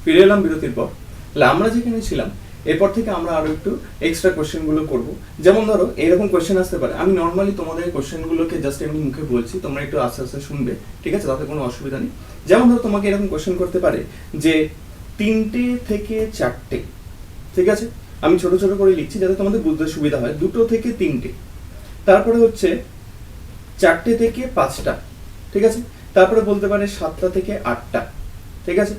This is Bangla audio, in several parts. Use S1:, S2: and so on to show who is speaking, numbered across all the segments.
S1: ফিরে এলাম বিরতির পর। তাহলে আমরা যেখানে ছিলাম এরপর থেকে আমরা আরো একটু এক্সট্রা কোশ্চেনগুলো করব। যেমন ধরো এরকম কোশ্চেন আসতে পারে, আমি নর্মালি তোমাদের কোশ্চেনগুলোকে জাস্ট এমনি মুখে বলছি, তোমরা একটু আস্তে আস্তে শুনবে, ঠিক আছে? তাতে কোনো অসুবিধা নেই। যেমন ধরো তোমাকে এরকম কোশ্চেন করতে পারে যে 3টে থেকে 4টে, ঠিক আছে? আমি ছোট ছোট করে লিখছি যাতে তোমাদের বুঝতে সুবিধা হয়। 2টো থেকে 3টে, তারপরে হচ্ছে 4টে থেকে 5টা, ঠিক আছে? তারপরে বলতে পারে 7টা থেকে 8টা, ঠিক আছে?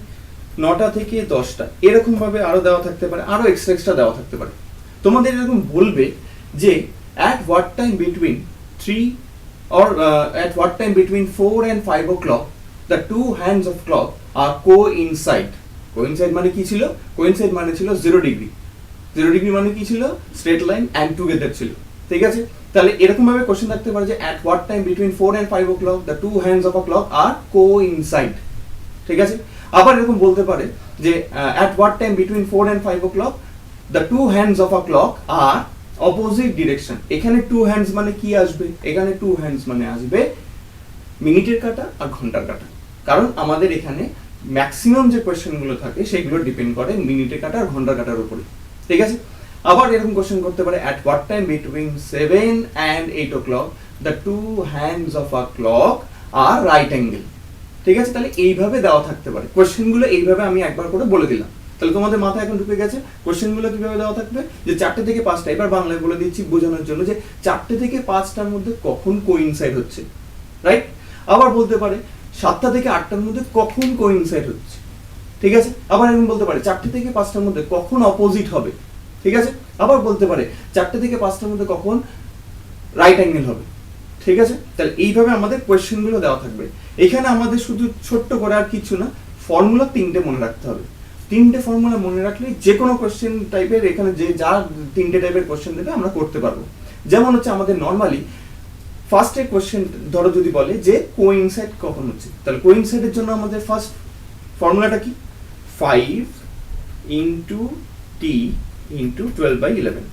S1: 9টা থেকে 10টা, এরকম ভাবে আরো দেওয়া থাকতে পারে, আরো এক্সট্রা দেওয়া থাকতে পারে। তোমাদের এরকম বলবে যে at what time between 3 or at what time between 4 and 5 o'clock the two hands of clock are coincide. Coincide মানে কি ছিল? Coincide মানে ছিল 0 ডিগ্রি। 0 ডিগ্রি মানে কি ছিল? স্ট্রেট লাইন and together ছিল, ঠিক আছে? তাহলে এরকম ভাবে কোশ্চেন থাকতে পারে যে at what time between 4 and 5 o'clock the two hands of a clock are coincide, ঠিক আছে? আবার এরকম বলতে পারে যে at what time between 4 and 5 o'clock the two hands of a clock are opposite direction. এখানে two hands মানে কি আসবে? এখানে two hands মানে আসবে মিনিটের কাঁটা আর ঘন্টার কাঁটা, কারণ আমাদের এখানে ম্যাক্সিমাম যে কোশ্চেনগুলো থাকে সেগুলো ডিপেন্ড করে মিনিটের কাঁটা আর ঘন্টার কাঁটার উপরে, ঠিক আছে? আবার এরকম কোশ্চেন করতে পারে at what time between 7 and 8 o'clock the two hands of a clock are right angle, ঠিক আছে? তাহলে এইভাবে দেওয়া থাকতে পারে কোশ্চেনগুলো, এইভাবে আমি একবার করে বলে দিলাম। তাহলে তোমাদের মাথায় এখন ঢুকে গেছে কোশ্চেনগুলো কিভাবে দেওয়া থাকবে, যে 4টে থেকে 5টা। এবার বাংলায় বলে দিচ্ছি বোঝানোর জন্য যে 4টে থেকে 5টার মধ্যে কখন কোইনসাইড হচ্ছে, রাইট? আবার বলতে পারে 7টা থেকে 8টার মধ্যে কখন কোইনসাইড হচ্ছে, ঠিক আছে? আবার এরকম বলতে পারে 4টে থেকে 5টার মধ্যে কখন অপোজিট হবে, ঠিক আছে? আবার বলতে পারে 4টে থেকে 5টার মধ্যে কখন রাইট অ্যাঙ্গেল হবে, ঠিক আছে? তাহলে এইভাবে আমাদের কোয়েশ্চেনগুলো দেওয়া থাকবে। এখানে আমাদের শুধু ছোট্ট করে আর কিছু না, ফর্মুলা 3টে মনে রাখতে হবে। 3টে ফর্মুলা মনে রাখলে যে কোনো কোয়েশ্চেন টাইপের এখানে যে যা 3টে টাইপের কোয়েশ্চেন দেবে আমরা করতে পারবো। যেমন হচ্ছে আমাদের নর্মালি ফার্স্টের কোয়েশ্চেন ধরো যদি বলে যে কোইনসাইড কখন হচ্ছে, তাহলে কোইনসাইডের জন্য আমাদের ফার্স্ট ফর্মুলাটা কি? 5 ইন্টু টি ইন্টু 12/11।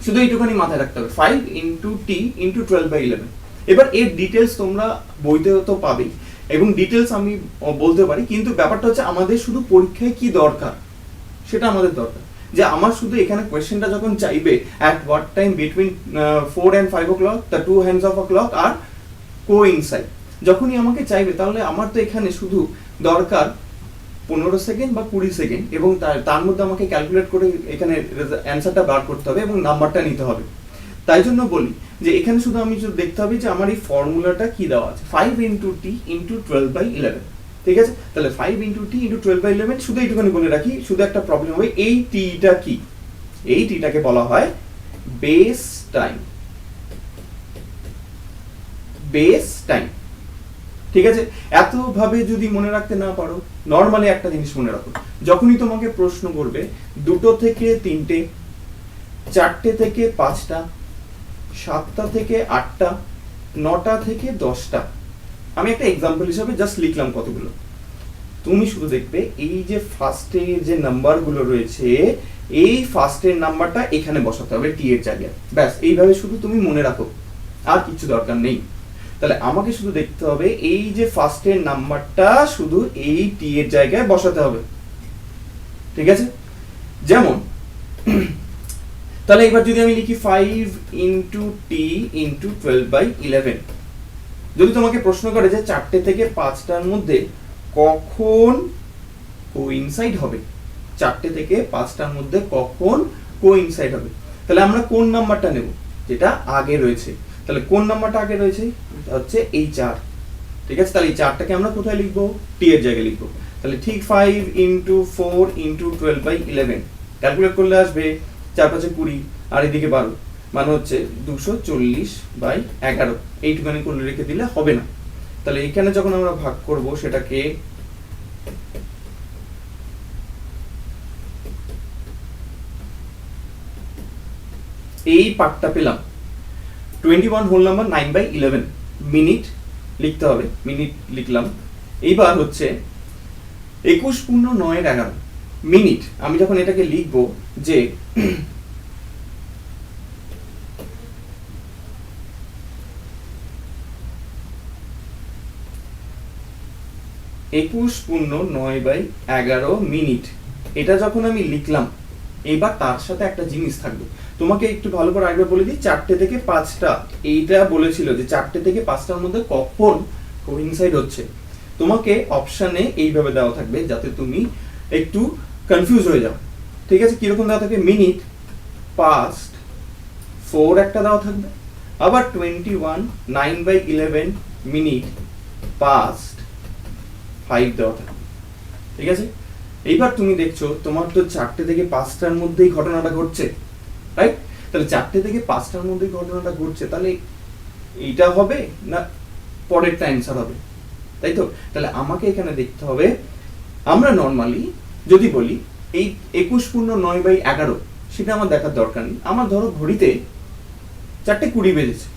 S1: শুধু এইটুখানি মাথায় রাখতে হবে, 5 ইন্টু টি ইন্টু 12/11। এবার এর ডিটেলস তোমরা বইতে তো পাবেই, এবং ডিটেলস আমি বলতে পারি, কিন্তু ব্যাপারটা হচ্ছে আমাদের শুধু পরীক্ষায় কি দরকার সেটা আমাদের দরকার। যে আমার শুধু এখানে কোয়েশ্চেনটা যখন চাইবে at what time between 4 and 5 o'clock the two hands of a clock are coincide, যখনই আমাকে চাইবে তাহলে আমার তো এখানে শুধু দরকার 15 সেকেন্ড বা 20 সেকেন্ড, এবং তার মধ্যে আমাকে ক্যালকুলেট করে এখানে অ্যান্সারটা বার করতে হবে এবং নাম্বারটা নিতে হবে। তাই জন্য বলি যে এখানে শুধু আমি যদি দেখতে হবে যে আমার এই ফর্মুলাটা কি দেওয়া আছে, 5 ইন্টু টি ইন্টু 12/11, ঠিক আছে? তাহলে 5 ইন্টু টি ইন্টু 12/11, শুধু এইটুখানি বলে রাখি, শুধু একটা প্রবলেম হবে, এই টিটা কি? এই টিটাকে বলা হয় বেস টাইম, বেস টাইম, ঠিক আছে? এত ভাবে যদি মনে রাখতে না পারো, নর্মালি একটা জিনিস মনে রাখো, যখনই তোমাকে প্রশ্ন করবে 2টো থেকে 3টে, 4টে থেকে 5টা, 7টা থেকে 8টা, 9টা থেকে 10টা, আমি একটা এক্সাম্পল হিসাবে জাস্ট লিখলাম কতগুলো। তুমি শুধু দেখবে এই যে ফার্স্টে যে নাম্বারগুলো রয়েছে, এই ফার্স্টের নাম্বারটা এখানে বসাতে হবে টি এর জায়গায়, ব্যাস এইভাবে শুধু তুমি মনে রাখো, আর কিছু দরকার নেই। তাহলে আমাকে শুধু দেখতে হবে এই যে ফার্স্টের নাম্বারটা শুধু এই টি এর জায়গায় বসাতে হবে, ঠিক আছে? যেমন তাহলে এবার যদি আমি লিখি 5 ইন্টু টি ইন্টু 12/11, যদি তোমাকে প্রশ্ন করে যে 4টে থেকে 5টার মধ্যে কখন কোইনসাইড হবে, 4টে থেকে 5টার মধ্যে কখন কোইনসাইড হবে, তাহলে আমরা কোন নাম্বারটা নেব? যেটা আগে রয়েছে। তাহলে কোন নাম্বারটা আগে রয়েছে? হচ্ছে এই 4, ঠিক আছে? তাহলে এই 4টাকে আমরা কোথায় লিখবো? টি এর জায়গায় লিখবো। তাহলে ঠিক 5 ইন্টু 4 ইন্টু 12/11 ক্যালকুলেট করলে আসবে 4×5 = 20, আর এদিকে 12, মানে হচ্ছে 240/11। এইটুখানি করলে রেখে দিলে হবে না। তাহলে এখানে যখন আমরা ভাগ করব সেটাকে এই পার্টটা পেলাম 21 হোল নাম্বার 9/11 মিনিট লিখতে হবে, মিনিট লিখলাম। এইবার হচ্ছে 21 পূর্ণ 9/11 মিনিট। আমি যখন এটাকে লিখবো যে 21/9/11 এটা যখন আমি লিখলাম, এবার তার সাথে একটা জিনিস থাকবে। তোমাকে একটু ভালো করে আরেকবার বলে দিই, 4টে থেকে 5টা, এইটা বলেছিল যে 4টে থেকে 5টার মধ্যে কখন কোইনসাইড হচ্ছে। তোমাকে অপশনে এইভাবে দেওয়া থাকবে যাতে তুমি একটু কনফিউজ হয়ে যাও। ঠিক আছে, কিরকম দেওয়া থাকবে, মিনিট পাস্ট 4 একটা দেওয়া থাকবে, আবার 21/9/11 মিনিট পাস্ট 5 দেওয়া থাকবে। ঠিক আছে, এইবার তুমি দেখছো তোমার তো 4টে থেকে 5টার মধ্যেই ঘটনাটা ঘটছে, রাইট? তাহলে 4টে থেকে 5টার মধ্যেই ঘটনাটা ঘটছে, তাহলে এইটা হবে না পরেরটা অ্যান্সার হবে, তাই তো? তাহলে আমাকে এখানে দেখতে হবে, আমরা নর্মালি যদি বলি এই 21/9/11 সেটা আমার দেখার দরকার নেই। আমার ধরো ঘড়িতে 4:20 বেজেছে,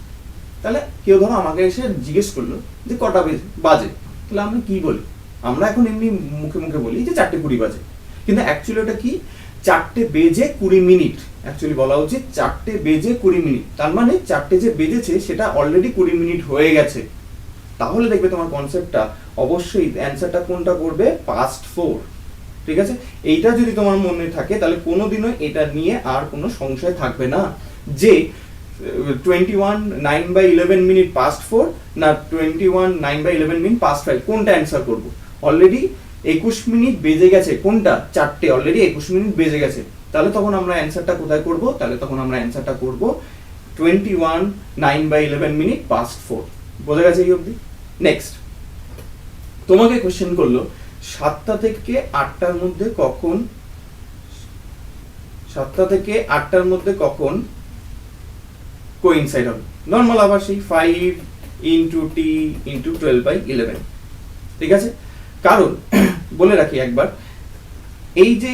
S1: তাহলে কেউ ধরো আমাকে এসে জিজ্ঞেস করলো যে কটা বাজে, তাহলে আমরা কি বলি? আমরা এখন এমনি মুখে মুখে বলি যে 4:20 বাজে, কিন্তু অ্যাকচুয়ালি ওটা কি, 4:20 অ্যাকচুয়ালি বলা উচিত 4:20 তার মানে 4টে যে বেজেছে সেটা অলরেডি 20 মিনিট হয়ে গেছে। তাহলে দেখবে তোমার কনসেপ্টটা অবশ্যই অ্যান্সারটা কোনটা করবে, past 4। ঠিক আছে, এইটা যদি তোমার মনে থাকে তাহলে কোনোদিনও এটা নিয়ে আর কোনো সংশয় থাকবে না যে 21/9/11 মিনিট past 4 না 21/9/11 মিনিট past 5, কোনটা অ্যান্সার করব। অলরেডি 21 মিনিট বেজে গেছে, কোনটা, 4টে অলরেডি 21 মিনিট বেজে গেছে। তাহলে তখন আমরা অ্যান্সারটা কোথায় করব, তাহলে তখন আমরা অ্যান্সারটা করব 21/9/11 মিনিট past 4। বোঝা গেছে এই অবধি? নেক্সট তোমাকে কোশ্চেন করলো 7টা থেকে 8টার মধ্যে কখন, 7টা থেকে 8টার মধ্যে কখন কোইনসাইড হবে। নরমাল আবার সেই 5 × t × 12/11। ঠিক আছে, কারণ বলে রাখি একবার, এই যে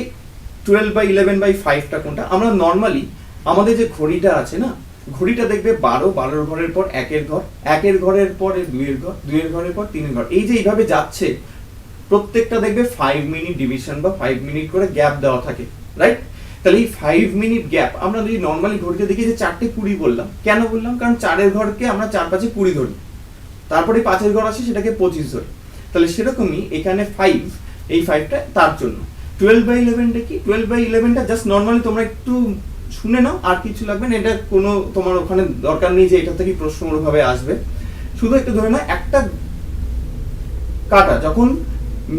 S1: 12/11/5টা কোনটা, আমরা নরমালি আমাদের যে ঘড়িটা আছে না, ঘড়িটা দেখবে 12 ঘরের পর 1-এর ঘর, 1-এর ঘরের পরে 2-এর ঘর, 2-এর ঘরের পর 3-এর ঘর, এই যে এইভাবে যাচ্ছে, প্রত্যেকটা দেখবে 5 মিনিট ডিভিশন বা 5 মিনিট করে গ্যাপ দেওয়া থাকে, রাইট? তাহলে এই 5 মিনিট গ্যাপ আমরা যদি নরমালি ঘড়িতে দেখি যে 4:20 বললাম, কেন বললাম, কারণ 4-এর ঘরকে আমরা 4-5-এ 20 ধরি, তারপরে 5-এর ঘর আসে সেটাকে 25 ধরি। তাহলে সেরকমই এখানে 5, এই 5টা তার জন্য। 12/11টা কি, 12/11টা জাস্ট নরমালি তোমরা একটু শুনে নাও, আর কিছু লাগবে না, এটা কোনো তোমার ওখানে দরকার নেই যে এটা থেকে প্রশ্নভাবে আসবে। শুধু একটু ধরে নাও, একটা কাটা যখন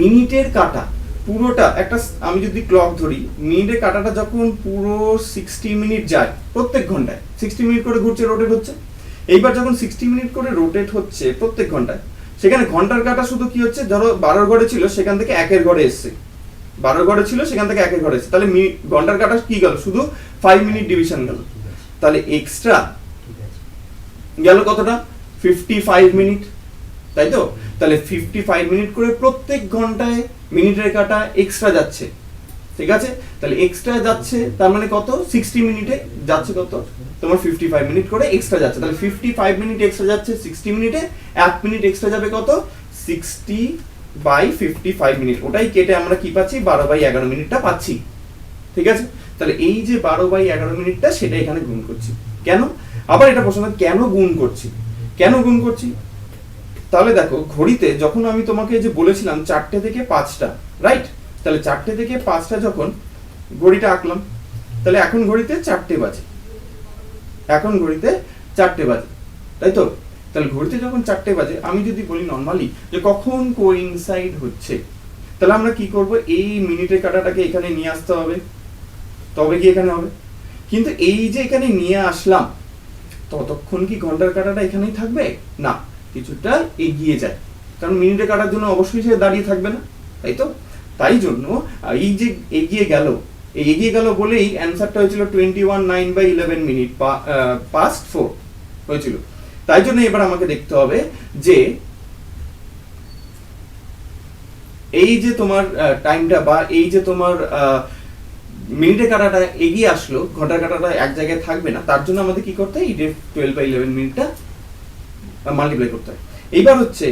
S1: মিনিটের কাটা পুরোটা একটা, আমি যদি ক্লক ধরি, মিনিটের কাটাটা যখন পুরো 60 মিনিট যায়, প্রত্যেক ঘন্টায় 60 মিনিট করে ঘুরছে, রোটেট হচ্ছে, এইবার যখন 60 মিনিট করে রোটেট হচ্ছে প্রত্যেক ঘন্টায়, সেখানে ঘন্টার কাটা শুধু কি হচ্ছে, ধরো 12 ঘরে ছিল সেখান থেকে 1-এর ঘরে এসছে, 12 ঘরে ছিল সেখান থেকে 1-এর ঘরে এসছে, তাহলে ঘন্টার কাটা কি গেল, শুধু 5 মিনিট ডিভিশন গেল। তাহলে এক্সট্রা গেল কতটা, 55 মিনিট, তাই তো? তাহলে 55 মিনিট করে প্রত্যেক ঘন্টায় মিনিটের কাটা এক্সট্রা যাচ্ছে। ঠিক আছে, তাহলে এক্সট্রা যাচ্ছে, তার মানে কত, 60 মিনিটে যাচ্ছে কত, তোমার 55 মিনিট করে এক্সট্রা যাচ্ছে। তাহলে 55 মিনিট এক্সট্রা যাচ্ছে 60 মিনিটে, 1 মিনিট এক্সট্রা যাবে কত, 60/55 মিনিট, ওটাই কেটে আমরা কি পাচ্ছি, 12/11 মিনিটটা পাচ্ছি। ঠিক আছে, তাহলে এই যে 12/11 মিনিটটা সেটা এখানে গুণ করছি। কেন, আবার এটা প্রশ্ন, কেন গুণ করছি, কেন গুণ করছি? তাহলে দেখো ঘড়িতে যখন আমি তোমাকে যে বলেছিলাম 4টে থেকে 5টা, রাইট? তাহলে 4টে থেকে 5টা যখন ঘড়িটা আঁকলাম, তাহলে এখন ঘড়িতে 4টে বাজে, এখন ঘড়িতে 4টে বাজে, তাই তো? তাহলে ঘড়িতে যখন 4টে বাজে, আমি যদি বলি নরমালি যে কখন কোইনসাইড হচ্ছে, তাহলে আমরা কি করব, এই মিনিটের কাটাটাকে এখানে নিয়ে আসতে হবে, তবে কি এখানে হবে। কিন্তু এই যে এখানে নিয়ে আসলাম, ততক্ষণ কি ঘন্টার কাটাটা এখানেই থাকবে না, কিছুটা এগিয়ে যায়, কারণ মিনিটে কাটার জন্য অবশ্যই সে দাঁড়িয়ে থাকবে না, তাই তো? তাই জন্য এই যে এগিয়ে গেল, এই এগিয়ে গেল বলেই অ্যান্সারটা হয়েছিল 21/9/11 মিনিট past 4 হয়েছিল। তাই জন্য এবার আমাকে দেখতে হবে যে এই যে তোমার টাইমটা বা এই যে তোমার মিনিটের কাটাটা এগিয়ে আসলো, ঘন্টার কাটাটা এক জায়গায় থাকবে না, তার জন্য আমাদের কি করতে হয়, এই 12/11 মিনিটটা মাল্টিপ্লাই করতে হয়। এইবার হচ্ছে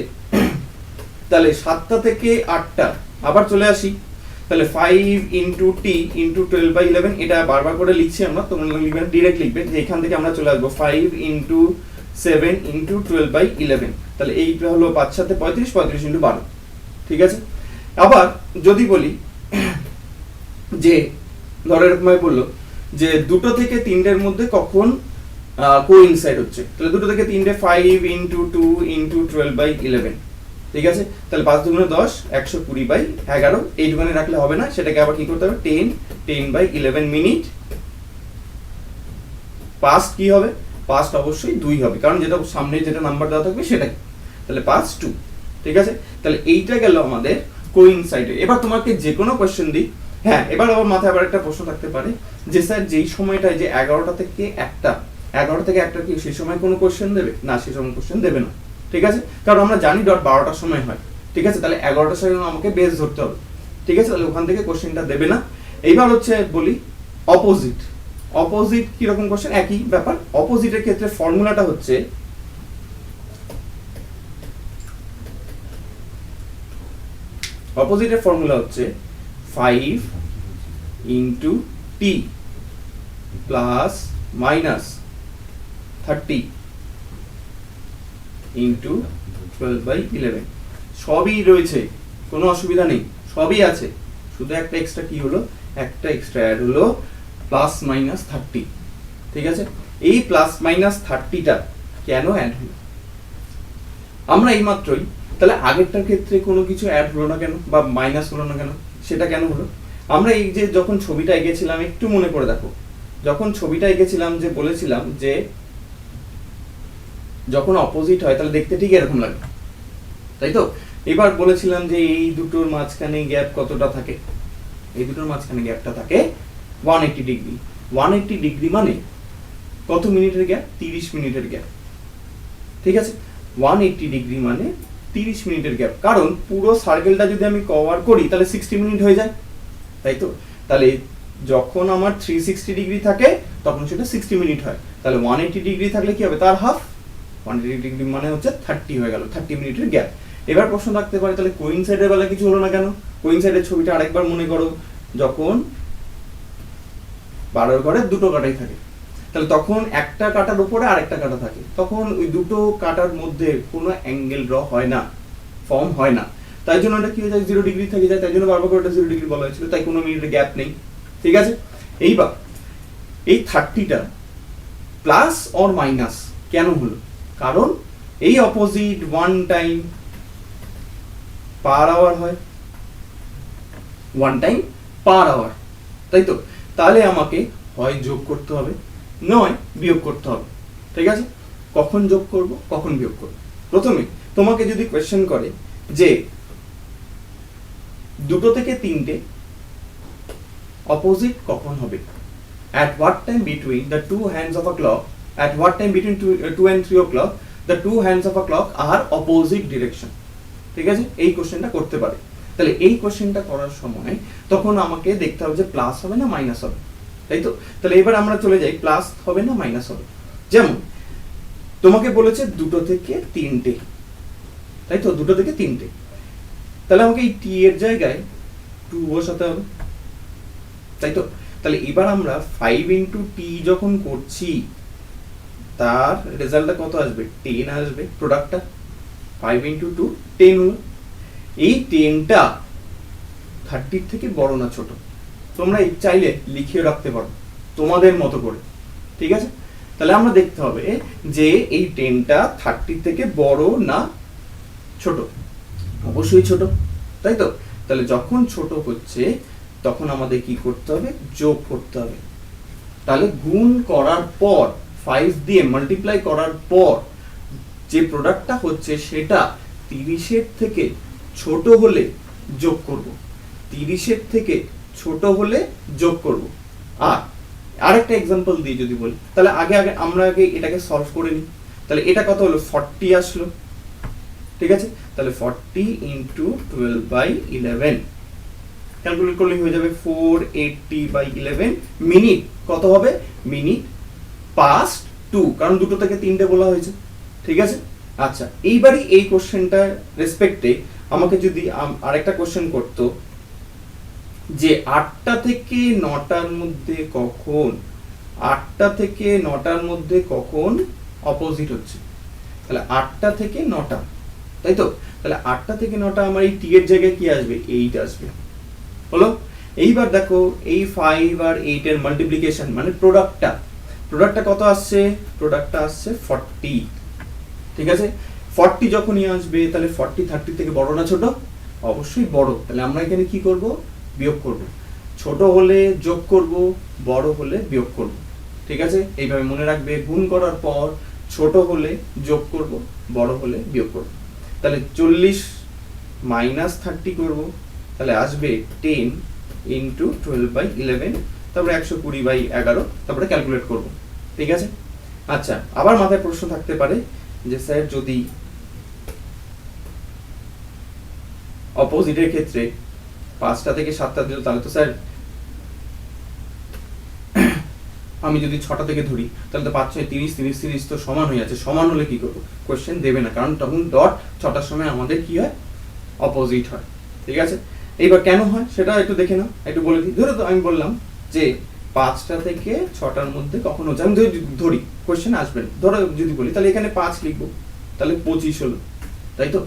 S1: তাহলে 7টা থেকে 8টা, আবার চলে আসি, তাহলে 5 × t × 12/11, এটা বারবার করে লিখছি আমরা, তোমরা লিখবে না, ডিরেক্ট লিখবে যে এখান থেকে আমরা চলে আসবো 5 × 7 × 12/11, তাহলে এইটা হলো 5 × 7 = 35, 35 × 12, ঠিক আছে। আবার যদি বলি যে ধরো এরকম বললো যে 2 থেকে 3টের মধ্যে কখন কোইনসাইড হচ্ছে, তাহলে 2 থেকে 3টে 5 × 2 × 12/11, ঠিক আছে। তাহলে 5 × 10 120/11, এইটুখানে রাখলে হবে না, সেটাকে আবার কি করতে হবে 10/11 মিনিট। পাস্ট কি হবে, পাস্ট অবশ্যই 2 হবে, কারণ যেটা সামনে যেটা নাম্বার দেওয়া থাকবে সেটাই, তাহলে পাস্ট 2, ঠিক আছে। তাহলে এইটা গেল আমাদের কোইনসাইডে। এবার তোমাকে যে কোনো কোশ্চেন দিই, হ্যাঁ এবার আবার মাথায় আবার একটা প্রশ্ন থাকতে পারে যে স্যার যেই সময়টায় যে 11টা থেকে 1টা কি সেই সময় কোনো কোশ্চেন দেবে না, সেই সময় কোশ্চেন দেবে না, ঠিক আছে। কারণ আমরা জানি ডট 12টার সময় হয়, ঠিক আছে। তাহলে 11টার সময় আমাকে বেস ধরতে হবে, ঠিক আছে। তাহলে ওখান থেকে কোশ্চেনটা দেবে না। এইবার হচ্ছে বলি অপোজিট। অপোজিট কিরকম কোশ্চেন, একই ব্যাপার। অপোজিটের ক্ষেত্রে ফর্মুলাটা হচ্ছে অপোজিটের ফর্মুলা হচ্ছে 5 × t প্লাস মাইনাস 30 × 12/11। সবই রয়েছে, কোনো অসুবিধা নেই, সবই আছে, শুধু একটা এক্সট্রা কি হলো, একটা এক্সট্রা অ্যাড হলো প্লাস মাইনাস 30, ঠিক আছে। এই প্লাস মাইনাস 30টা কেন অ্যাড হলো আমরা এই মাত্রই, তাহলে আগেরটার ক্ষেত্রে কোনো কিছু অ্যাড হলো না কেন বা মাইনাস হলো না কেন, সেটা কেন হলো? আমরা এই যে যখন ছবিটা এঁকেছিলাম একটু মনে করে দেখো, যখন ছবিটা এঁকেছিলাম যে বলেছিলাম যে যখন অপোজিট হয় তাহলে দেখতে ঠিক এরকম লাগে, তাই তো। এবার বলেছিলাম যে এই দুটোর মাঝখানে গ্যাপ কতটা থাকে, এই দুটোর মাঝখানে গ্যাপটা থাকে 180 ডিগ্রি। 180 ডিগ্রি মানে কত মিনিটের গ্যাপ, 30 মিনিটের গ্যাপ, ঠিক আছে। 180 ডিগ্রি মানে 30 মিনিটের গ্যাপ, কারণ পুরো সার্কেলটা যদি আমি কভার করি তাহলে 60 মিনিট হয়ে যায়, তাই তো। তাহলে যখন আমার 360 ডিগ্রি থাকে তখন সেটা 60 মিনিট হয়, তাহলে 180 ডিগ্রি থাকলে কি হবে, তার হাফ। 180 ডিগ্রি মানে হচ্ছে 30 হয়ে গেল, 30 মিনিটের গ্যাপ। এবার প্রশ্ন থাকতে পারে তাহলে কোইনসাইডের বেলা কিছু হলো না কেন? কোইনসাইডের ছবিটা আরেকবার মনে করো, যখন 12 ঘরে দুটো কাটাই থাকে, তাহলে তখন একটা কাটার উপরে আরেকটা কাটা থাকে, তখন ওই দুটো কাটার মধ্যে কোনো অ্যাঙ্গেল ড্র হয় না, ফর্ম হয় না, তাই জন্য এটা কি হয়ে যায় 0 ডিগ্রি থেকে যায়, তাই জন্য বারবার করে 0 ডিগ্রি বলা হয়েছিল, তাই কোনো মিনিটের গ্যাপ নেই, ঠিক আছে। এইবার এই 30টা প্লাস অর মাইনাস কেন হলো, কারণ এই অপোজিট 1 টাইম পার আওয়ার হয়, 1 টাইম পার আওয়ার, তাই তো। তাহলে আমাকে হয় যোগ করতে হবে নয় বিয়োগ করতে হবে, ঠিক আছে। কখন যোগ করব কখন বিয়োগ করব, প্রথমে তোমাকে যদি কোশ্চেন করে যে 2 থেকে 3টে অপোজিট কখন হবে, at what time between the two hands of a clock, at what time between 2 and 3 o'clock the two hands of a clock are opposite direction, ঠিক আছে। এই কোশ্চেনটা করতে পারে। তাহলে এই কোশ্চেনটা করার সময় তখন আমাকে দেখতে হবে যে প্লাস হবে না মাইনাস হবে, তাই তো। তাহলে এবার আমরা চলে যাই প্লাস হবে না মাইনাস হবে। যেমন তোমাকে বলেছে 2 থেকে 3টে, তাই তো, 2 থেকে 3টে, তাহলে আমাকে এই টি এর জায়গায় 2 বসাতে হবে, তাই তো। তাহলে এবার আমরা 5 × t যখন করছি তার রেজাল্টটা কত আসবে, 10 আসবে, প্রোডাক্টটা 5 × 2 10 হলো। এই 10টা 30 থেকে বড় না ছোট, তোমরা চাইলে লিখে রাখতে পারো তোমাদের মতো করে, ঠিক আছে। তাহলে আমরা দেখতে হবে যে এই 10টা 30 থেকে বড় না ছোট, অবশ্যই ছোট, তাই তো। তাহলে যখন ছোট হচ্ছে তখন আমাদের কি করতে হবে, যোগ করতে হবে। তাহলে গুণ করার পর 5 দিয়ে মাল্টিপ্লাই করার পর যে প্রোডাক্টটা হচ্ছে সেটা 30-এর থেকে ছোট হলে যোগ করব, 30-এর থেকে ছোট হলে যোগ করব। আর আরেকটা एग्जांपल দিয়ে যদি বলি, তাহলে আমরা আগে এটাকে সলভ করে নিই। তাহলে এটা কত হলো, 40 আসলো, ঠিক আছে। তাহলে 40 × 12/11 ক্যালকুলেট করলে হয়ে যাবে 480/11 মিনিট। কত হবে, মিনিট পাস্ট 2, কারণ 2 থেকে 3টে বলা হয়েছে, ঠিক আছে। আচ্ছা, এইবারই এই কোশ্চেনটা রেসপেক্টে আমাকে যদি আরেকটা কোশ্চেন করতো যে 8টা থেকে 9টার মধ্যে কখন, 8টা থেকে 9টার মধ্যে কখন অপোজিট হচ্ছে, তাহলে 8টা থেকে 9টা, তাই তো? তাহলে 8টা থেকে 9টা আমার এই টি এর জায়গায় কি আসবে? 8 আসবে। হলো? এইবার দেখো এই 5 আর 8 এর মাল্টিপ্লিকেশন মানে প্রোডাক্টটা কত আসছে? প্রোডাক্টটা আসছে 40। ঠিক আছে? 40 যখনই আসবে তাহলে 40 30 থেকে বড় না ছোট? অবশ্যই বড়। তাহলে আমরা এখানে কি করব? বিয়োগ করব। ছোট হলে যোগ করব, বড় হলে বিয়োগ করব। ঠিক আছে? এইভাবে মনে রাখবে, গুণ করার পর ছোট হলে যোগ করব, বড় হলে বিয়োগ করব। তাহলে 40 মাইনাস 30 করব, তাহলে আসবে 10 ইন্টু 12/11, তারপরে 120/11, তারপরে ক্যালকুলেট করব। ঠিক আছে? আচ্ছা, আবার মাথায় প্রশ্ন থাকতে পারে যে স্যার যদি অপোজিটের ক্ষেত্রে 5টা থেকে 7টা দিল তাহলে তো স্যার আমি যদি 6টা থেকে ধরি তাহলে তো 5 6 30 30 30 তো সমান হয়ে যাচ্ছে। সমান হলে কি করব? কোশ্চেন দেবে না, কারণ তখন ডট 6টার সময় আমাদের কি হয়? অপোজিট হয়। ঠিক আছে? এইবার কেন হয় সেটা একটু দেখে নাও, একটু বলে দিই। ধরো তো আমি বললাম যে 5টা থেকে 6টার মধ্যে কখন হচ্ছে, আমি ধরি কোশ্চেন আসবে না। ধরো যদি বলি তাহলে এখানে 5 লিখবো, তাহলে 25 হলো। তাই তো?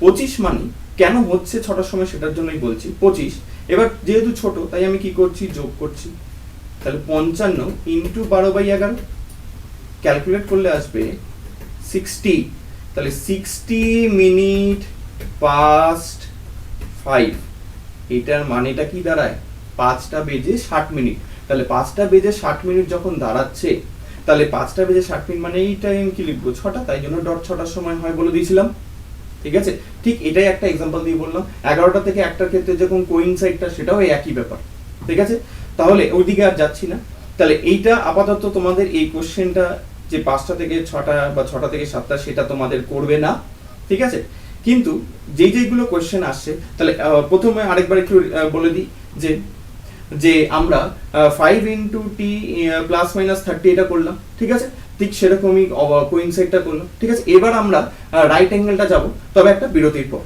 S1: 25 মানে কেন হচ্ছে 6টার সময় সেটার জন্যই বলছি 25। এবার যেহেতু ছোট তাই আমি কি করছি? যোগ করছি। তাহলে 55 ইন্টু 12/11, ক্যালকুলেট করলে আসবে 60। তাহলে 60 মিনিট পাস্ট 5, এটার মানেটা কি দাঁড়ায়? 5টা বেজে 60 মিনিট। তাহলে 5টা বেজে 60 মিনিট যখন দাঁড়াচ্ছে, তাহলে 5টা বেজে 60 মিনিট মানে এই টাইম কি লিখবো? 6টা, তাই জন্য ডট 6টার সময় হয় বলে দিয়েছিলাম। ঠিক আছে? ঠিক এটাই একটা এক্সাম্পল দিয়ে বললাম। 11টা থেকে 1টার ক্ষেত্রে যখন কোইনসাইডটা, সেটাও একই ব্যাপার। ঠিক আছে? তাহলে ওইদিকে আর যাচ্ছি না। তাহলে এইটা আপাতত তোমাদের এই কোশ্চেনটা যে 5টা থেকে 6টা বা 6টা থেকে 7টা সেটা তোমাদের করবে না। ঠিক আছে? কিন্তু যেইগুলো কোশ্চেন আসছে, তাহলে প্রথমে আরেকবার একটু বলে দিই যে আমরা 5 ইন্টু টি প্লাস মাইনাস 30 এটা করলাম। ঠিক আছে? ঠিক সেরকমই কোইনসাইডটা করলাম। ঠিক আছে? এবার আমরা রাইট অ্যাঙ্গেলটা যাব, তবে একটা বিরতির পর।